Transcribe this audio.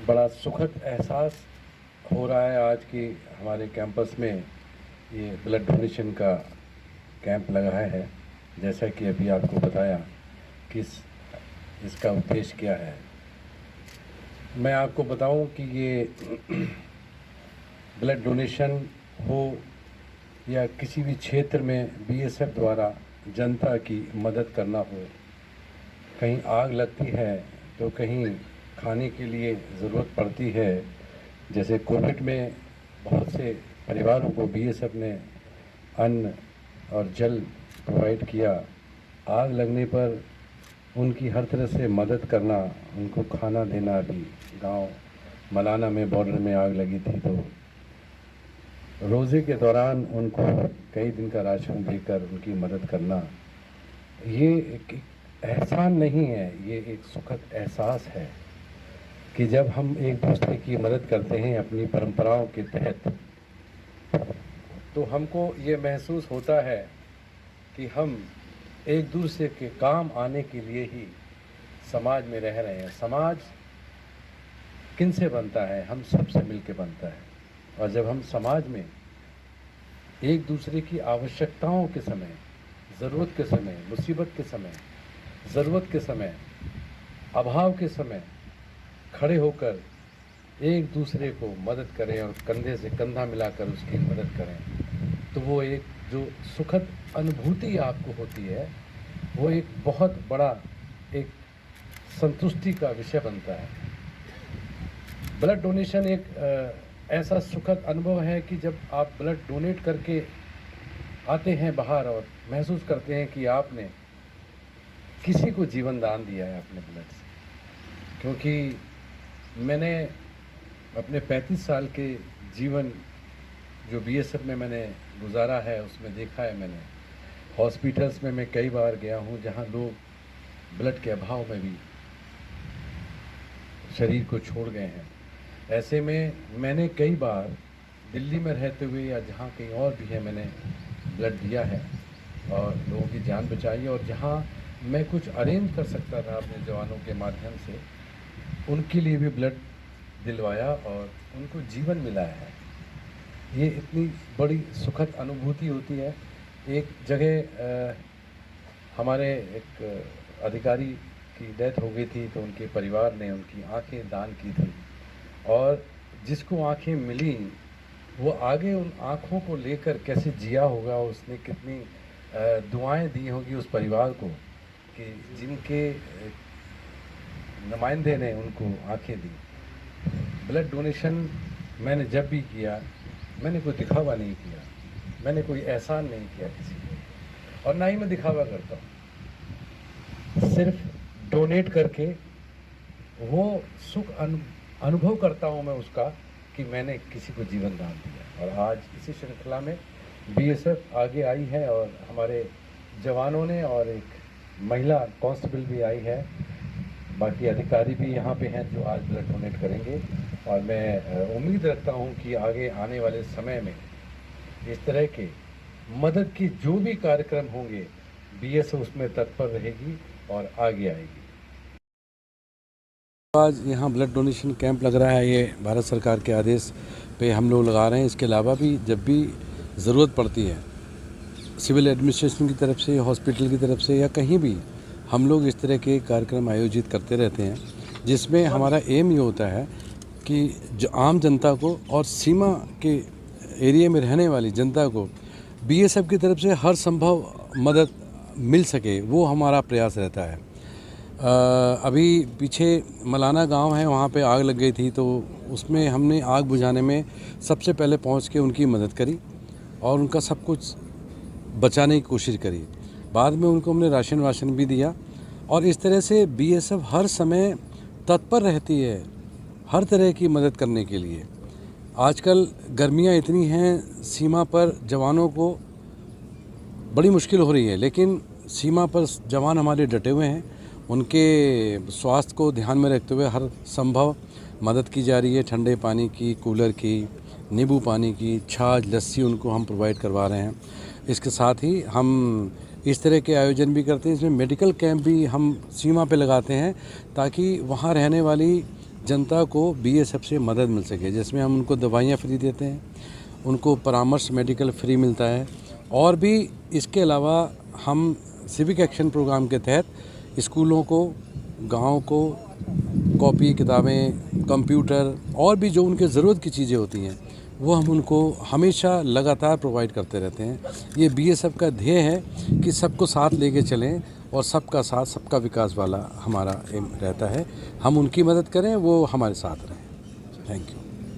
बड़ा सुखद एहसास हो रहा है आज कि हमारे कैंपस में ये ब्लड डोनेशन का कैंप लगा है। जैसा कि अभी आपको बताया कि इसका उद्देश्य क्या है। मैं आपको बताऊं कि ये ब्लड डोनेशन हो या किसी भी क्षेत्र में बीएसएफ द्वारा जनता की मदद करना हो, कहीं आग लगती है तो कहीं खाने के लिए ज़रूरत पड़ती है। जैसे कोविड में बहुत से परिवारों को बीएसएफ ने अन्न और जल प्रोवाइड किया। आग लगने पर उनकी हर तरह से मदद करना, उनको खाना देना। भी गांव मलाना में बॉर्डर में आग लगी थी तो रोज़े के दौरान उनको कई दिन का राशन देकर उनकी मदद करना, ये एक एहसान नहीं है, ये एक सुखद एहसास है कि जब हम एक दूसरे की मदद करते हैं अपनी परंपराओं के तहत, तो हमको ये महसूस होता है कि हम एक दूसरे के काम आने के लिए ही समाज में रह रहे हैं। समाज किन से बनता है? हम सब से मिलकर बनता है। और जब हम समाज में एक दूसरे की आवश्यकताओं के समय, ज़रूरत के समय, मुसीबत के समय, ज़रूरत के समय, अभाव के समय खड़े होकर एक दूसरे को मदद करें और कंधे से कंधा मिलाकर उसकी मदद करें, तो वो एक जो सुखद अनुभूति आपको होती है, वो एक बहुत बड़ा एक संतुष्टि का विषय बनता है। ब्लड डोनेशन एक ऐसा सुखद अनुभव है कि जब आप ब्लड डोनेट करके आते हैं बाहर और महसूस करते हैं कि आपने किसी को जीवन दान दिया है अपने ब्लड से। क्योंकि मैंने अपने 35 साल के जीवन जो बीएसएफ में मैंने गुजारा है, उसमें देखा है मैंने हॉस्पिटल्स में मैं कई बार गया हूँ जहाँ लोग ब्लड के अभाव में भी शरीर को छोड़ गए हैं। ऐसे में मैंने कई बार दिल्ली में रहते हुए या जहाँ कहीं और भी है, मैंने ब्लड दिया है और लोगों की जान बचाई। और जहाँ मैं कुछ अरेंज कर सकता था अपने जवानों के माध्यम से, उनके लिए भी ब्लड दिलवाया और उनको जीवन मिला है। ये इतनी बड़ी सुखद अनुभूति होती है। एक जगह हमारे एक अधिकारी की डेथ हो गई थी, तो उनके परिवार ने उनकी आंखें दान की थी और जिसको आंखें मिली वो आगे उन आँखों को लेकर कैसे जिया होगा, उसने कितनी दुआएं दी होगी उस परिवार को कि जिनके नुमाइंदे ने उनको आंखें दी। ब्लड डोनेशन मैंने जब भी किया, मैंने कोई दिखावा नहीं किया, मैंने कोई एहसान नहीं किया किसी को, और ना ही मैं दिखावा करता हूँ। सिर्फ डोनेट करके वो सुख अनुभव करता हूँ मैं उसका कि मैंने किसी को जीवन दान दिया। और आज इसी श्रृंखला में बीएसएफ आगे आई है और हमारे जवानों ने, और एक महिला कांस्टेबल भी आई है, बाकी अधिकारी भी यहाँ पे हैं जो आज ब्लड डोनेट करेंगे। और मैं उम्मीद रखता हूँ कि आगे आने वाले समय में इस तरह के मदद की जो भी कार्यक्रम होंगे, बीएसएफ उसमें तत्पर रहेगी और आगे आएगी। आज यहाँ ब्लड डोनेशन कैंप लग रहा है, ये भारत सरकार के आदेश पे हम लोग लगा रहे हैं। इसके अलावा भी जब भी ज़रूरत पड़ती है सिविल एडमिनिस्ट्रेशन की तरफ से, हॉस्पिटल की तरफ से, या कहीं भी हम लोग इस तरह के कार्यक्रम आयोजित करते रहते हैं, जिसमें हमारा एम ये होता है कि जो आम जनता को और सीमा के एरिया में रहने वाली जनता को बीएसएफ की तरफ से हर संभव मदद मिल सके, वो हमारा प्रयास रहता है। अभी पीछे मलाना गांव है, वहाँ पे आग लग गई थी, तो उसमें हमने आग बुझाने में सबसे पहले पहुँच के उनकी मदद करी और उनका सब कुछ बचाने की कोशिश करी। बाद में उनको हमने राशन भी दिया। और इस तरह से बीएसएफ हर समय तत्पर रहती है हर तरह की मदद करने के लिए। आजकल गर्मियाँ इतनी हैं, सीमा पर जवानों को बड़ी मुश्किल हो रही है, लेकिन सीमा पर जवान हमारे डटे हुए हैं। उनके स्वास्थ्य को ध्यान में रखते हुए हर संभव मदद की जा रही है। ठंडे पानी की, कूलर की, नींबू पानी की, छाछ, लस्सी उनको हम प्रोवाइड करवा रहे हैं। इसके साथ ही हम इस तरह के आयोजन भी करते हैं। इसमें मेडिकल कैंप भी हम सीमा पे लगाते हैं ताकि वहाँ रहने वाली जनता को बीएसएफ से मदद मिल सके, जिसमें हम उनको दवाइयाँ फ्री देते हैं, उनको परामर्श मेडिकल फ्री मिलता है। और भी इसके अलावा हम सिविक एक्शन प्रोग्राम के तहत स्कूलों को, गाँव को कॉपी किताबें, कंप्यूटर और भी जो उनके ज़रूरत की चीज़ें होती हैं वो हम उनको हमेशा लगातार प्रोवाइड करते रहते हैं। ये बीएसएफ का ध्येय है कि सबको साथ लेके चलें और सबका साथ सबका विकास वाला हमारा एम रहता है। हम उनकी मदद करें, वो हमारे साथ रहें। Thank you.